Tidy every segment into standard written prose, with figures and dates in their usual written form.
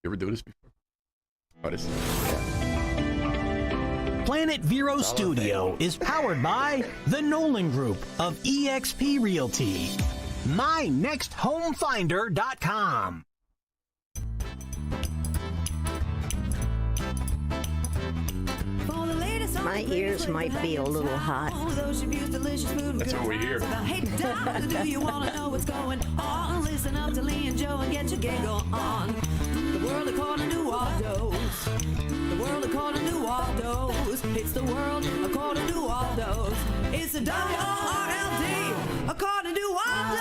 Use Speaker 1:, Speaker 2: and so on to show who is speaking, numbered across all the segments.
Speaker 1: You ever do this before? Oh, this is...
Speaker 2: Planet Vero Studio is powered by the Nolan Group of eXp Realty. MyNextHomeFinder.com.
Speaker 3: My ears might be a little hot.
Speaker 1: That's what we hear.
Speaker 4: Do you want to know what's going on? Listen up to Lee and Joe and get your giggle on. The world according to Waldos. The world according to Waldos. It's the world according to Waldos. It's the WRLD according to Waldos.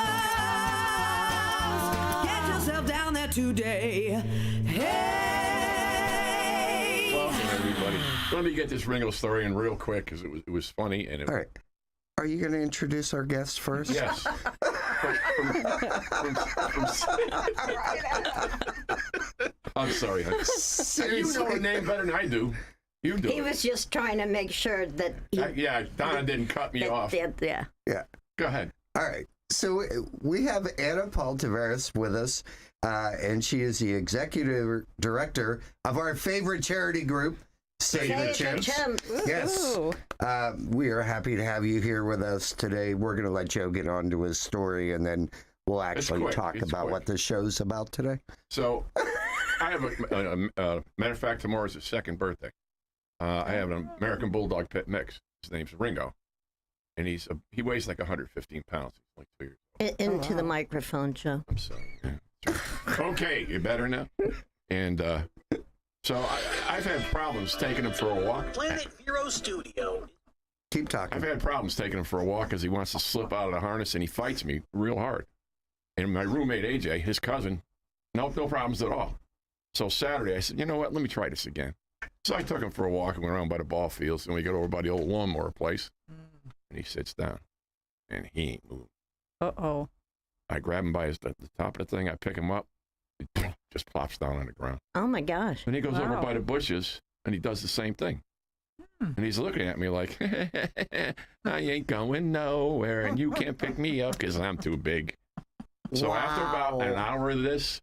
Speaker 4: Get yourself down there today. Hey!
Speaker 1: Welcome, everybody. Let me get this Ringo story in real quick because it was funny. And
Speaker 5: all right. Are you going to introduce our guest first?
Speaker 1: Yes. I'm sorry. You know her name better than I do. You do.
Speaker 3: He was just trying to make sure that
Speaker 1: Donna didn't cut me off.
Speaker 3: Yeah.
Speaker 1: Go ahead.
Speaker 5: All right. So we have Anna Paul Tavares with us, and she is the executive director of our favorite charity group, Save the Chimps. Yes. We are happy to have you here with us today. We're going to let Joe get on to his story, and then we'll actually talk about what the show's about today.
Speaker 1: So I have a matter of fact, tomorrow's his second birthday. I have an American Bulldog pit mix. His name's Ringo, and he weighs like 115 pounds. He's like 2 years old.
Speaker 3: Into the microphone, Joe.
Speaker 1: I'm sorry. Okay, you better now. And so I've had problems taking him for a walk.
Speaker 2: Planet Vero Studio.
Speaker 5: Keep talking.
Speaker 1: I've had problems taking him for a walk because he wants to slip out of the harness and he fights me real hard. And my roommate AJ, his cousin, no problems at all. So Saturday I said, you know what? Let me try this again. So I took him for a walk and went around by the ball fields, and we got over by the old lawnmower place, and he sits down, and he ain't moving.
Speaker 6: Uh-oh.
Speaker 1: I grab him by the top of the thing. I pick him up. He just plops down on the ground.
Speaker 3: Oh, my gosh.
Speaker 1: And he goes over by the bushes, and he does the same thing. And he's looking at me like, I ain't going nowhere, and you can't pick me up because I'm too big. So after about an hour of this,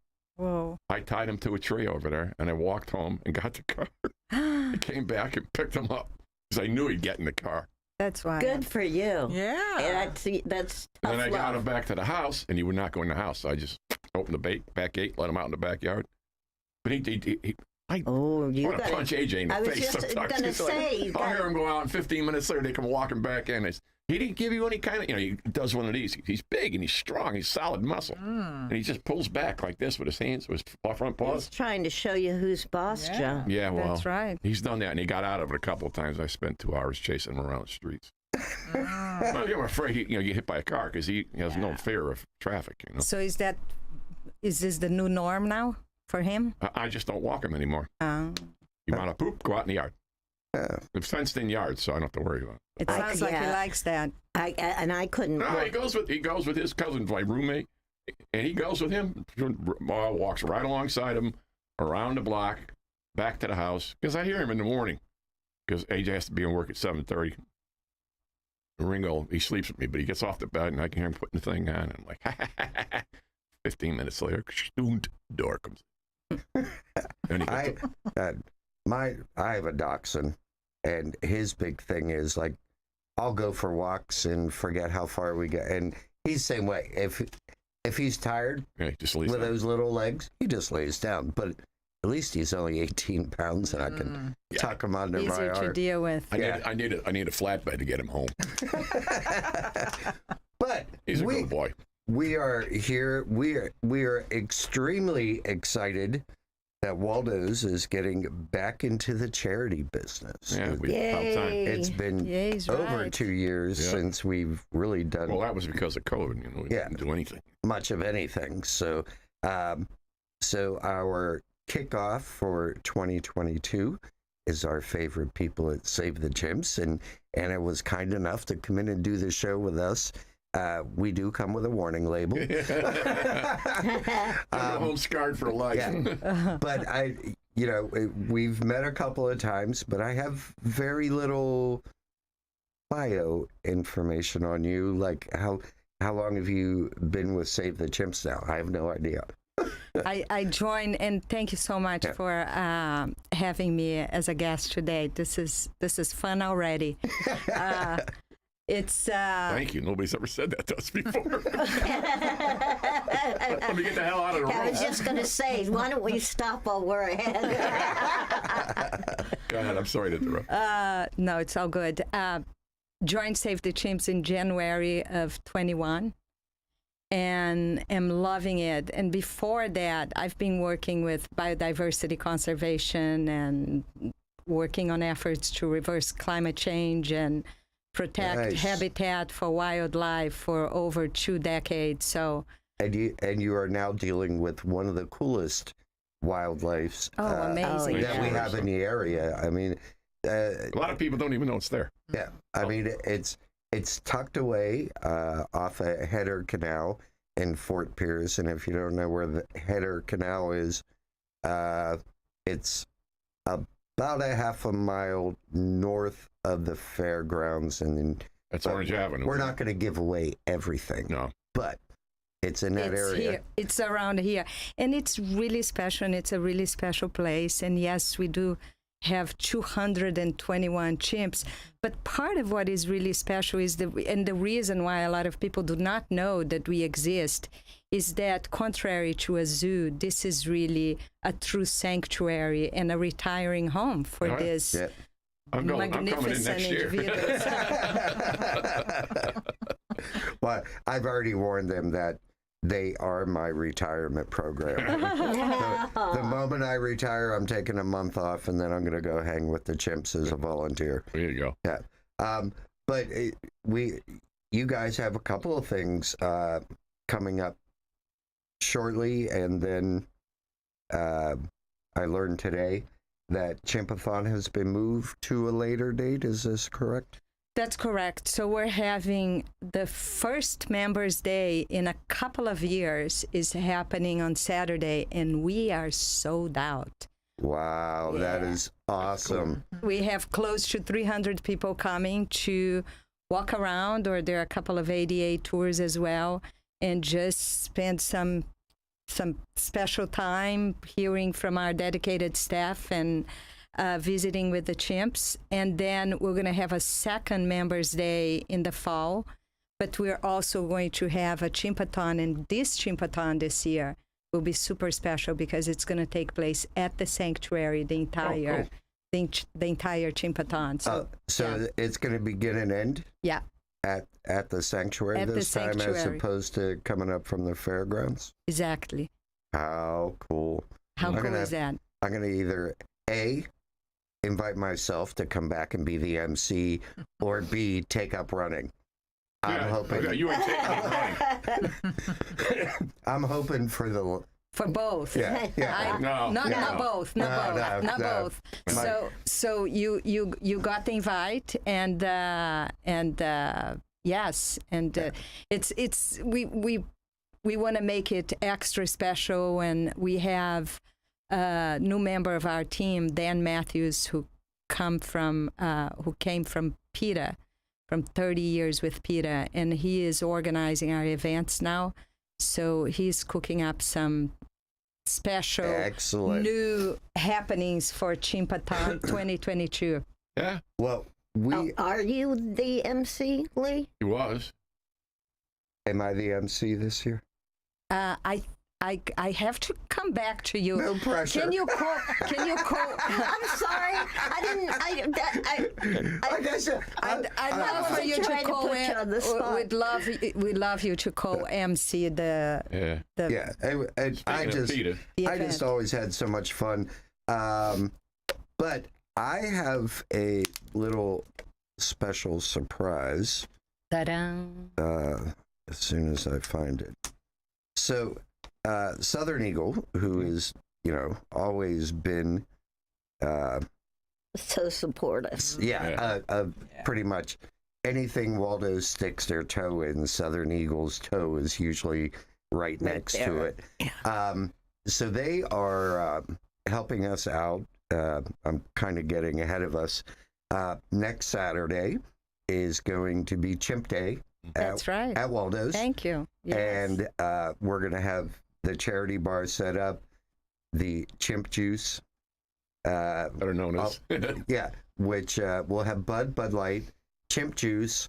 Speaker 1: I tied him to a tree over there, and I walked home and got the car. I came back and picked him up because I knew he'd get in the car.
Speaker 6: That's right.
Speaker 3: Good for you.
Speaker 6: Yeah.
Speaker 3: That's tough
Speaker 1: And then I got
Speaker 3: love.
Speaker 1: him back to the house, and he would not go in the house. So I just opened the back gate, let him out in the backyard. But I want to punch AJ in the face.
Speaker 3: I was just
Speaker 1: sometimes.
Speaker 3: going to say.
Speaker 1: I'll hear him go out, and 15 minutes later, they come walking back in. He didn't give you any kind of, he does one of these. He's big, and he's strong. He's solid muscle. And he just pulls back like this with his hands, with his front paws.
Speaker 3: He's trying to show you who's boss, Joe.
Speaker 1: Yeah, well,
Speaker 6: that's right.
Speaker 1: He's done that, and he got out of it a couple of times. I spent 2 hours chasing him around the streets. Well, I'm afraid he get hit by a car because he has no fear of traffic.
Speaker 6: So is this the new norm now for him?
Speaker 1: I just don't walk him anymore. You want to poop? Go out in the yard. It's fenced-in yard, so I don't have to worry about it.
Speaker 6: It sounds like he likes that.
Speaker 3: I couldn't.
Speaker 1: No, he goes with his cousin, my roommate, and he goes with him. Walks right alongside him, around the block, back to the house. Because I hear him in the morning, because AJ has to be in work at 7:30. Ringo, he sleeps with me, but he gets off the bed, and I can hear him putting the thing on. And I'm like, 15 minutes later, door comes in.
Speaker 5: I have a dachshund, and his big thing is like, I'll go for walks and forget how far we get. And he's the same way. If he's tired
Speaker 1: just
Speaker 5: with those little legs, he just lays down. But at least he's only 18 pounds, and I can tuck him under my
Speaker 6: Easier
Speaker 5: arm.
Speaker 6: to deal with.
Speaker 1: I need a flatbed to get him home.
Speaker 5: But
Speaker 1: he's a good boy.
Speaker 5: We are here. We are extremely excited that Waldos is getting back into the charity business.
Speaker 1: Yeah, we about time.
Speaker 5: It's been over 2 years since we've really done.
Speaker 1: Well, that was because of COVID. We didn't do anything.
Speaker 5: Much of anything. So, so our kickoff for 2022 is our favorite people at Save the Chimps, and Anna was kind enough to come in and do the show with us. We do come with a warning label.
Speaker 1: Home scarred for life.
Speaker 5: Yeah. But we've met a couple of times, but I have very little bio information on you. Like how long have you been with Save the Chimps now? I have no idea.
Speaker 6: I joined, and thank you so much for having me as a guest today. This is fun already. It's
Speaker 1: Thank you. Nobody's ever said that to us before. Let me get the hell out of the room.
Speaker 3: I was just going to say, why don't we stop while we're ahead?
Speaker 1: Go ahead. I'm sorry to interrupt.
Speaker 6: no, it's all good. Joined Save the Chimps in January of 21. And am loving it. And before that, I've been working with biodiversity conservation and working on efforts to reverse climate change and protect habitat for wildlife for over 2 decades. So,
Speaker 5: and you are now dealing with one of the coolest wildlife
Speaker 6: amazing
Speaker 5: that we have in the area. I mean,
Speaker 1: a lot of people don't even know it's there.
Speaker 5: Yeah, I mean it's tucked away off a header canal in Fort Pierce, and if you don't know where the header canal is, it's about a half a mile north of the fairgrounds, and
Speaker 1: That's Orange Avenue.
Speaker 5: We're not going to give away everything, but it's in that area.
Speaker 6: Here. It's around here, and it's really special, and it's a really special place. And yes, we do have 221 chimps, but part of what is really special is the reason why a lot of people do not know that we exist is that, contrary to a zoo, this is really a true sanctuary and a retiring home for this magnificent individuals.
Speaker 5: Well, I've already warned them that they are my retirement program. The moment I retire, I'm taking a month off, and then I'm going to go hang with the chimps as a volunteer.
Speaker 1: There you go.
Speaker 5: Yeah. But you guys have a couple of things coming up shortly, and then I learned today that Chimpathon has been moved to a later date. Is this correct?
Speaker 6: That's correct. So we're having the first Members Day in a couple of years is happening on Saturday, and we are sold out.
Speaker 5: Wow, that is awesome.
Speaker 6: We have close to 300 people coming to walk around, or there are a couple of ADA tours as well, and just spend some special time hearing from our dedicated staff and visiting with the chimps. And then we're going to have a second Members Day in the fall, but we're also going to have a Chimpathon, and this Chimpathon this year will be super special because it's going to take place at the sanctuary, the entire Chimpathon.
Speaker 5: So it's going to begin and end?
Speaker 6: Yeah.
Speaker 5: At the sanctuary this time, as opposed to coming up from the fairgrounds?
Speaker 6: Exactly.
Speaker 5: How cool.
Speaker 6: How cool is that?
Speaker 5: I'm going to either A, invite myself to come back and be the MC, or B, take up running. I'm hoping.
Speaker 1: You ain't taking up running.
Speaker 5: I'm hoping for
Speaker 6: both.
Speaker 5: Yeah.
Speaker 6: Not both. So you got the invite, and yes, and it's we want to make it extra special, and we have a new member of our team, Dan Matthews, who came from PETA, from 30 years with PETA, and he is organizing our events now. So he's cooking up some special new happenings for Chimpathon 2022.
Speaker 1: Yeah.
Speaker 5: Well,
Speaker 3: are you the MC, Lee?
Speaker 1: He was.
Speaker 5: Am I the MC this year?
Speaker 6: I have to come back to you.
Speaker 5: No pressure.
Speaker 6: Can you call?
Speaker 3: I'm sorry.
Speaker 6: I'd love for you to co. We'd love you to co-MC the.
Speaker 5: I just always had so much fun. But I have a little special surprise.
Speaker 6: Ta-da!
Speaker 5: As soon as I find it. So, Southern Eagle, who is, always been
Speaker 3: so supportive.
Speaker 5: Pretty much anything Waldos sticks their toe in, Southern Eagle's toe is usually right next to it. So they are helping us out. I'm kind of getting ahead of us. Next Saturday is going to be Chimp Day.
Speaker 6: That's right.
Speaker 5: At Waldos.
Speaker 6: Thank you.
Speaker 5: Yes. And we're going to have the charity bar set up, the chimp juice.
Speaker 1: Better known as.
Speaker 5: Yeah, which will have Bud Light, chimp juice,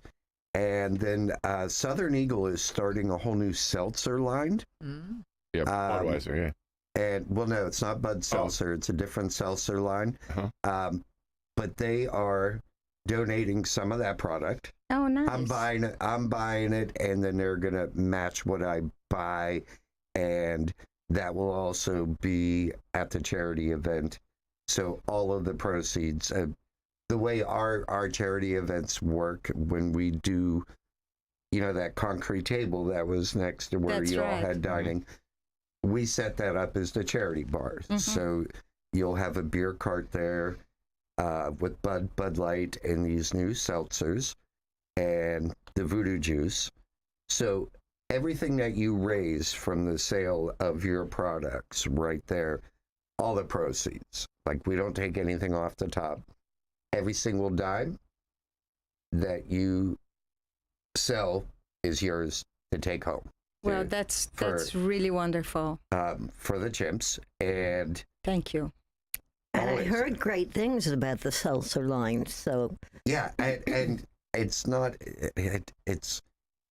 Speaker 5: and then Southern Eagle is starting a whole new seltzer line.
Speaker 1: Yeah, Budweiser, yeah.
Speaker 5: And well, no, it's not Bud Seltzer. It's a different seltzer line. But they are donating some of that product.
Speaker 6: Oh, nice.
Speaker 5: I'm buying it, and then they're gonna match what I buy, and that will also be at the charity event. So all of the proceeds, the way our charity events work, when we do, that concrete table that was next to where you all had dining, we set that up as the charity bar. So you'll have a beer cart there with Bud Light and these new seltzers and the voodoo juice. So everything that you raise from the sale of your products right there, all the proceeds, like we don't take anything off the top. Every single dime that you sell is yours to take home.
Speaker 6: Well, that's really wonderful.
Speaker 5: For the Chimps, and
Speaker 6: thank you.
Speaker 3: And I heard great things about the seltzer line. So
Speaker 5: yeah, and it's not. It's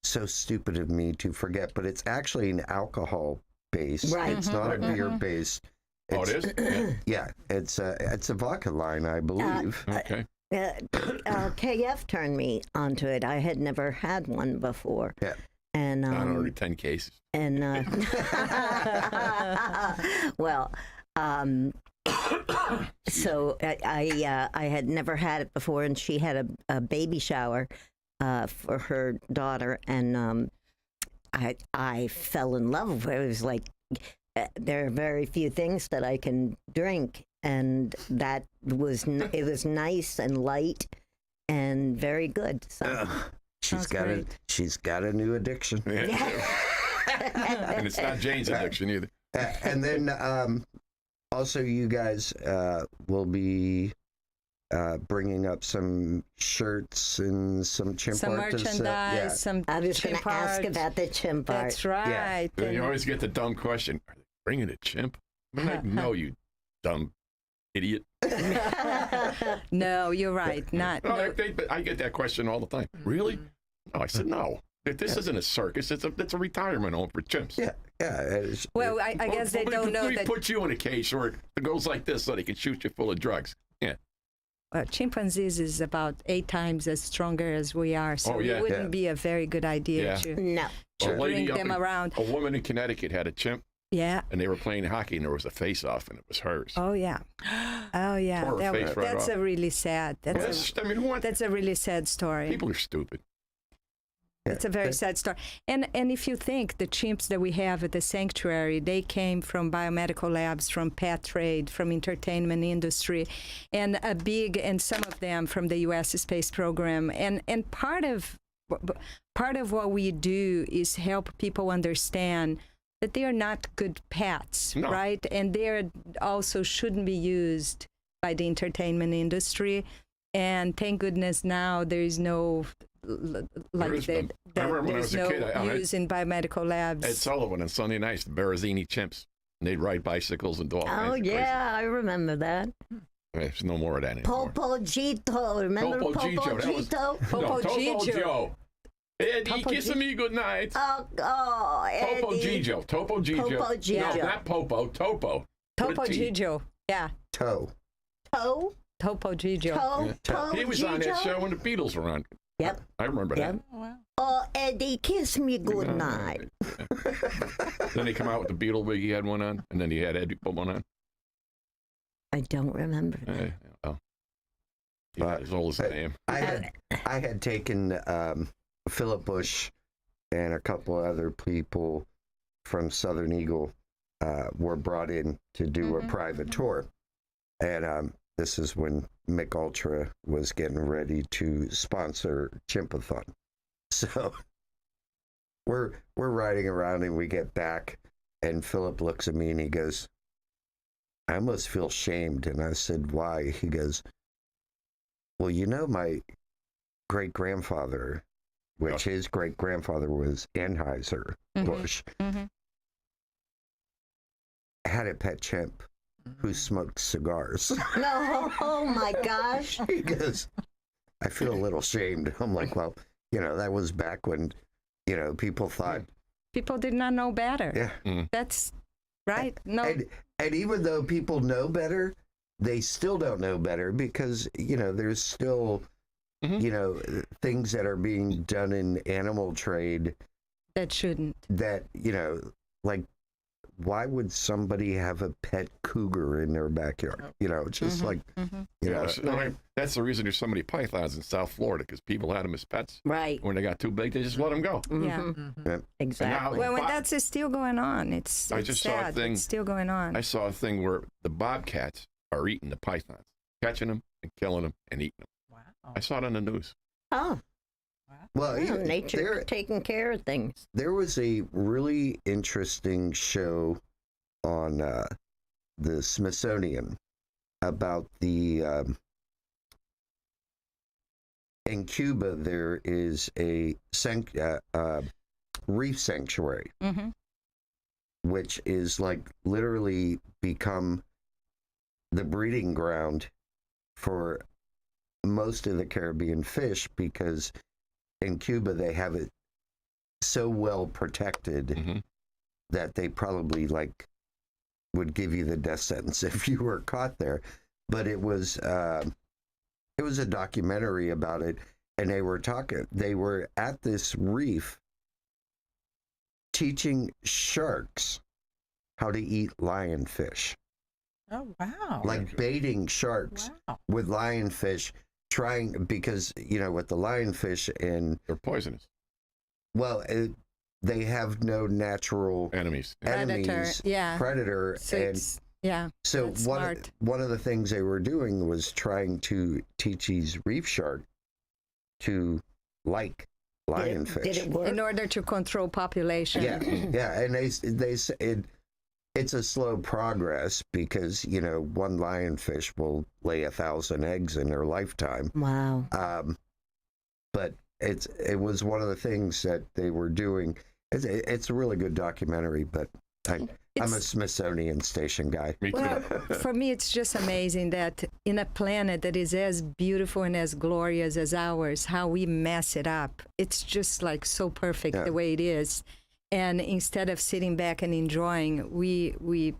Speaker 5: so stupid of me to forget, but it's actually an alcohol base.
Speaker 3: Right.
Speaker 5: It's not a beer base.
Speaker 1: Oh, it is?
Speaker 5: Yeah, it's a vodka line, I believe.
Speaker 1: Okay.
Speaker 3: KF turned me onto it. I had never had one before.
Speaker 5: Yeah.
Speaker 3: And
Speaker 1: Not already 10 cases.
Speaker 3: And well, so I had never had it before, and she had a baby shower for her daughter, and I fell in love with it. It was like there are very few things that I can drink, and that was it was nice and light and very good. So.
Speaker 5: She's got a new addiction.
Speaker 1: Yeah. And it's not Jane's addiction either.
Speaker 5: And then also you guys will be bringing up some shirts and some chimp
Speaker 6: some
Speaker 5: art.
Speaker 6: merchandise, some
Speaker 3: I was going
Speaker 6: chimp
Speaker 3: to ask
Speaker 6: art.
Speaker 3: about the chimp art.
Speaker 6: That's right.
Speaker 1: Then
Speaker 6: And
Speaker 1: you always get the dumb question, are they bringing a chimp? I'm like, no, you dumb idiot.
Speaker 6: no, you're right. Not.
Speaker 1: No,
Speaker 6: No.
Speaker 1: I get that question all the time. Really? No, I said, no. This isn't a circus. It's a retirement home for chimps.
Speaker 5: Yeah.
Speaker 6: Well, I guess they don't know
Speaker 1: They
Speaker 6: that.
Speaker 1: put you in a cage or it goes like this so they can shoot you full of drugs. Yeah.
Speaker 6: Chimpanzees is about 8 times as stronger as we are, so it wouldn't be a very good idea to
Speaker 3: No.
Speaker 6: bring them around.
Speaker 1: A woman in Connecticut had a chimp,
Speaker 6: Yeah.
Speaker 1: and they were playing hockey, and there was a face-off, and it was hers.
Speaker 6: Oh yeah. Oh yeah.
Speaker 1: Tore her face right
Speaker 6: That's
Speaker 1: off.
Speaker 6: a really sad.
Speaker 1: Yes, I mean, who wants?
Speaker 6: That's a really sad story.
Speaker 1: People are stupid.
Speaker 6: It's a very sad story. And if you think the chimps that we have at the sanctuary, they came from biomedical labs, from pet trade, from entertainment industry, and some of them from the U.S. space program. And part of what we do is help people understand that they are not good pets, right? And they also shouldn't be used by the entertainment industry. And thank goodness now there is no
Speaker 1: There's
Speaker 6: no use in biomedical labs.
Speaker 1: Ed Sullivan on Sunday nights, the Berezini chimps. And they'd ride bicycles and do all kinds of
Speaker 3: yeah, I remember that.
Speaker 1: There's no more of that anymore.
Speaker 3: Popo Gito, remember Popo Gito?
Speaker 1: Topo Joe. Eddie,
Speaker 6: Topo
Speaker 1: kiss me good night.
Speaker 3: Oh, Eddie.
Speaker 1: Topo Gigio. Topo Gigio.
Speaker 3: Popo Gigio.
Speaker 1: No, not Popo. Topo.
Speaker 6: Topo Gigio. Yeah.
Speaker 5: Toe.
Speaker 3: Toe?
Speaker 6: Topo Gigio.
Speaker 3: Toe.
Speaker 1: He was on that show when the Beatles were on.
Speaker 3: Yep.
Speaker 1: I remember that.
Speaker 3: Oh, Eddie, kiss me good night.
Speaker 1: Then he come out with the Beatle wig. He had one on, and then he had Eddie put one on.
Speaker 3: I don't remember that.
Speaker 1: Well, he's not as old as I am.
Speaker 5: I had taken Philip Bush and a couple other people from Southern Eagle were brought in to do a private tour, and this is when Mick Ultra was getting ready to sponsor Chimpathon. So we're riding around and we get back, and Philip looks at me and he goes, I almost feel shamed. And I said, why? He goes, well, my great-grandfather, which his great-grandfather was Anheuser-Busch. had a pet chimp who smoked cigars.
Speaker 3: No, oh my gosh.
Speaker 5: He goes, I feel a little shamed. I'm like, well, that was back when, people thought.
Speaker 6: People did not know better.
Speaker 5: Yeah.
Speaker 6: That's right. No.
Speaker 5: And even though people know better, they still don't know better because, there's still, things that are being done in animal trade.
Speaker 6: That shouldn't.
Speaker 5: That, like, why would somebody have a pet cougar in their backyard? Just like,
Speaker 1: that's the reason there's so many pythons in South Florida, because people had them as pets.
Speaker 3: Right.
Speaker 1: When they got too big, they just let them go.
Speaker 6: Yeah.
Speaker 3: Exactly.
Speaker 1: Now,
Speaker 6: Well, that's still going on. It's
Speaker 1: I just
Speaker 6: sad.
Speaker 1: saw a thing.
Speaker 6: It's still going on.
Speaker 1: I saw a thing where the bobcats are eating the pythons, catching them and killing them and eating them.
Speaker 7: Wow.
Speaker 1: I saw it on the news.
Speaker 3: Oh,
Speaker 5: well,
Speaker 3: nature taking care of things.
Speaker 5: There was a really interesting show on the Smithsonian about the in Cuba there is a reef sanctuary, which is like literally become the breeding ground for most of the Caribbean fish, because in Cuba they have it so well protected that they probably would give you the death sentence if you were caught there. But it was a documentary about it, and they were at this reef teaching sharks how to eat lionfish.
Speaker 7: Oh, wow.
Speaker 5: Like baiting sharks with lionfish, because with the lionfish and
Speaker 1: They're poisonous.
Speaker 5: well, they have no natural
Speaker 1: Enemies.
Speaker 5: predator,
Speaker 6: So
Speaker 5: and so
Speaker 6: that's
Speaker 5: one of the things they were doing was trying to teach these reef shark to like lionfish.
Speaker 3: Did it work?
Speaker 6: in order to control population.
Speaker 5: Yeah, and they said it's a slow progress because one lionfish will lay 1,000 eggs in their lifetime.
Speaker 3: Wow.
Speaker 5: But it was one of the things that they were doing. It's a really good documentary, but I'm a Smithsonian station guy.
Speaker 1: Me too.
Speaker 6: Well, for me, it's just amazing that in a planet that is as beautiful and as glorious as ours, how we mess it up. It's just so perfect the way it is. And instead of sitting back and enjoying, we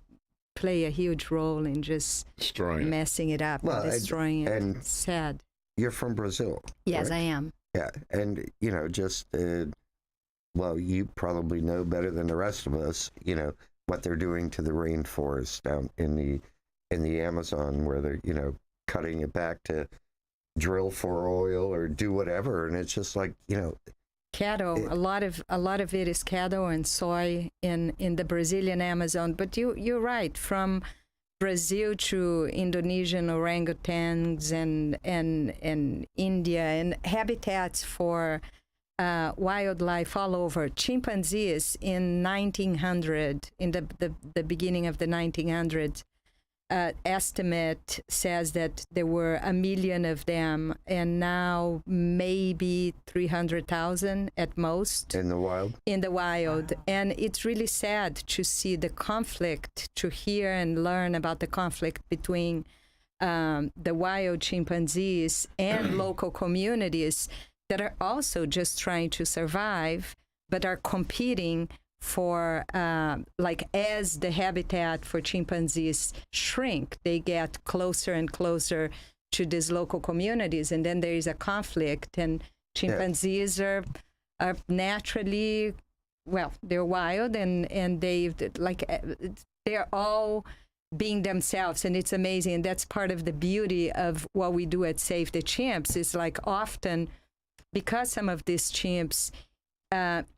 Speaker 6: play a huge role in just
Speaker 1: Destroying
Speaker 6: messing it up,
Speaker 5: Well,
Speaker 6: destroying it.
Speaker 5: and-
Speaker 6: It's sad.
Speaker 5: You're from Brazil.
Speaker 6: Yes,
Speaker 5: right?
Speaker 6: I am.
Speaker 5: Yeah, and just well, you probably know better than the rest of us. What they're doing to the rainforest down in the Amazon, where they're cutting it back to drill for oil or do whatever, and it's just
Speaker 6: Cattle, a lot of it is cattle and soy in the Brazilian Amazon. But you're right. From Brazil to Indonesian orangutans and India, and habitats for wildlife all over. Chimpanzees in 1900, in the beginning of the 1900s, estimate says that there were 1 million of them, and now maybe 300,000 at most
Speaker 5: in the wild.
Speaker 6: Wow. And it's really sad to see the conflict, to hear and learn about the conflict between the wild chimpanzees and local communities that are also just trying to survive, but are competing for as the habitat for chimpanzees shrink, they get closer and closer to these local communities, and then there is a conflict, and chimpanzees are naturally, they're wild, and they're all being themselves, and it's amazing. And that's part of the beauty of what we do at Save the Chimps, is often, because some of these chimps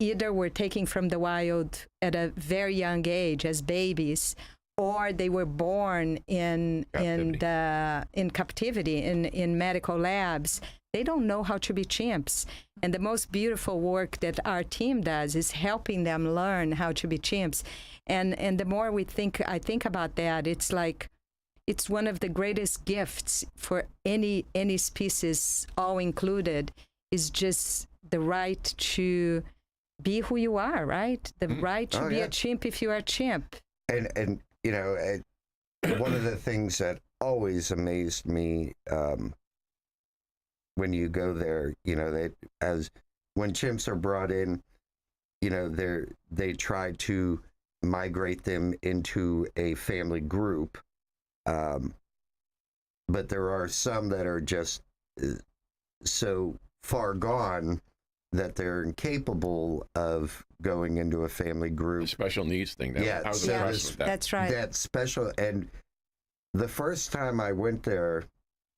Speaker 6: either were taken from the wild at a very young age as babies, or they were born in captivity in medical labs. They don't know how to be chimps. And the most beautiful work that our team does is helping them learn how to be chimps. And the more I think about that, it's it's one of the greatest gifts for any species, all included, is just the right to be who you are, right? The right to be a chimp if you are a chimp.
Speaker 5: And you know, one of the things that always amazed me when you go there, you know, when chimps are brought in, you know, they try to migrate them into a family group, but there are some that are just so far gone that they're incapable of going into a family
Speaker 1: The
Speaker 5: group.
Speaker 1: special needs thing. I was
Speaker 6: Yeah,
Speaker 1: impressed with that.
Speaker 6: that's right.
Speaker 5: That special, and the first time I went there,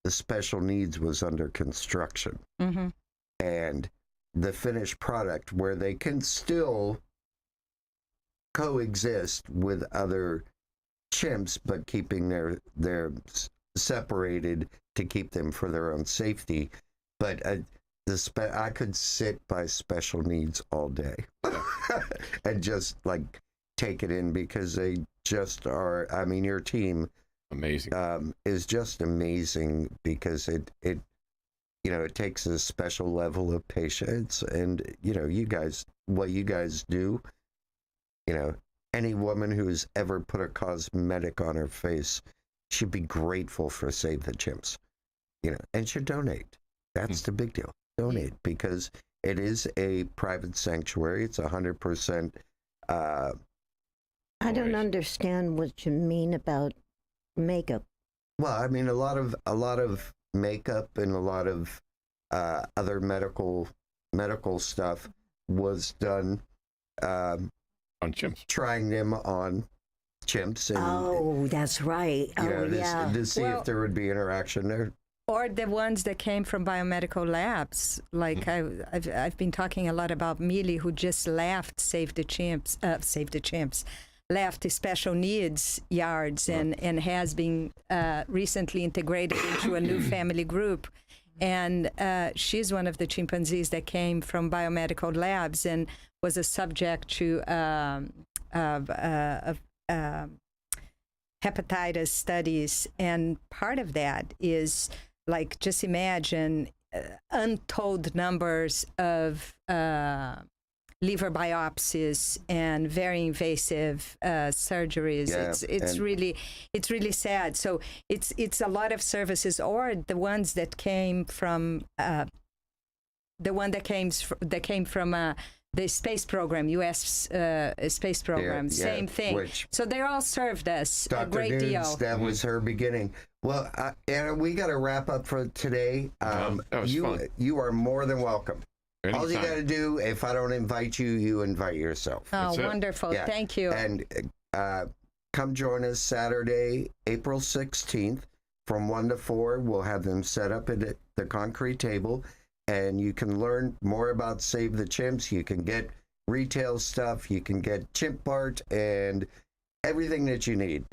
Speaker 5: the special needs was under construction.
Speaker 6: Mm-hmm.
Speaker 5: And the finished product, where they can still coexist with other chimps, but keeping their separated to keep them for their own safety. But I could sit by special needs all day and just like take it in, because they just are. I mean, your team
Speaker 1: Amazing.
Speaker 5: is just amazing, because it you know, it takes a special level of patience, and you know, what you guys do, you know, any woman who's ever put a cosmetic on her face should be grateful for Save the Chimps, you know, and should donate. That's the big deal. Donate, because it is a private sanctuary. It's 100%.
Speaker 3: I don't understand what you mean about makeup.
Speaker 5: Well, I mean, a lot of makeup and a lot of other medical stuff was done,
Speaker 1: On chimps.
Speaker 5: trying them on chimps, and
Speaker 3: Oh, that's right.
Speaker 5: you know,
Speaker 3: yeah.
Speaker 5: to see
Speaker 6: Well-
Speaker 5: if there would be interaction there.
Speaker 6: Or the ones that came from biomedical labs. Like I've been talking a lot about Millie, who just left Save the Chimps, left the special needs yards and has been recently integrated into a new family group. And she's one of the chimpanzees that came from biomedical labs and was a subject to hepatitis studies. And part of that is, like, just imagine untold numbers of liver biopsies and very invasive surgeries.
Speaker 5: Yeah,
Speaker 6: It's really sad. So it's a lot of services, or the ones that came from the space program, U.S. space program,
Speaker 5: Yeah,
Speaker 6: same thing.
Speaker 5: which
Speaker 6: So they all served us a
Speaker 5: Dr.
Speaker 6: great
Speaker 5: Nunes,
Speaker 6: deal.
Speaker 5: that was her beginning. Well, Anna, we got to wrap up for today.
Speaker 1: that was fun.
Speaker 5: You are more than welcome. All you
Speaker 1: Anytime.
Speaker 5: got to do, if I don't invite you, you invite yourself.
Speaker 6: Oh,
Speaker 1: That's it.
Speaker 6: wonderful.
Speaker 5: Yeah.
Speaker 6: Thank you.
Speaker 5: And come join us Saturday, April 16th from 1 to 4. We'll have them set up at the concrete table, and you can learn more about Save the Chimps. You can get retail stuff. You can get chimp art and everything that you need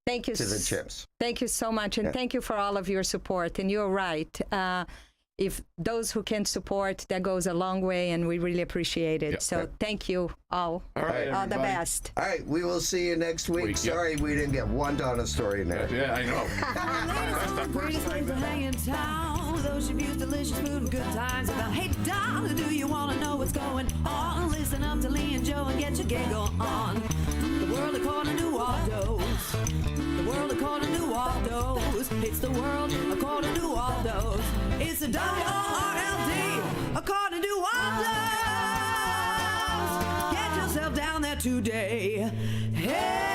Speaker 6: Thank you
Speaker 5: to the chimps.
Speaker 6: Thank you so much, and thank you for all of your support. And you're right. If those who can support, that goes a long way, and we really appreciate it.
Speaker 1: Yeah.
Speaker 6: So thank you all.
Speaker 1: All right,
Speaker 6: All the
Speaker 1: everybody.
Speaker 6: best.
Speaker 5: All right, we will see you next week.
Speaker 1: Week, yeah.
Speaker 5: Sorry we didn't get one Donna story in there.
Speaker 1: Yeah, I know. That's the first
Speaker 4: Pretty
Speaker 1: time.
Speaker 4: place to hang in town with ocean views, delicious food, and good times. About, hey, darling, do you want to know what's going on? Listen up to Lee and Joe and get your giggle on. The world according to Waldos. The world according to Waldos. It's the world according to Waldos. It's a WORLD according to Waldos. Get yourself down there today. Hey.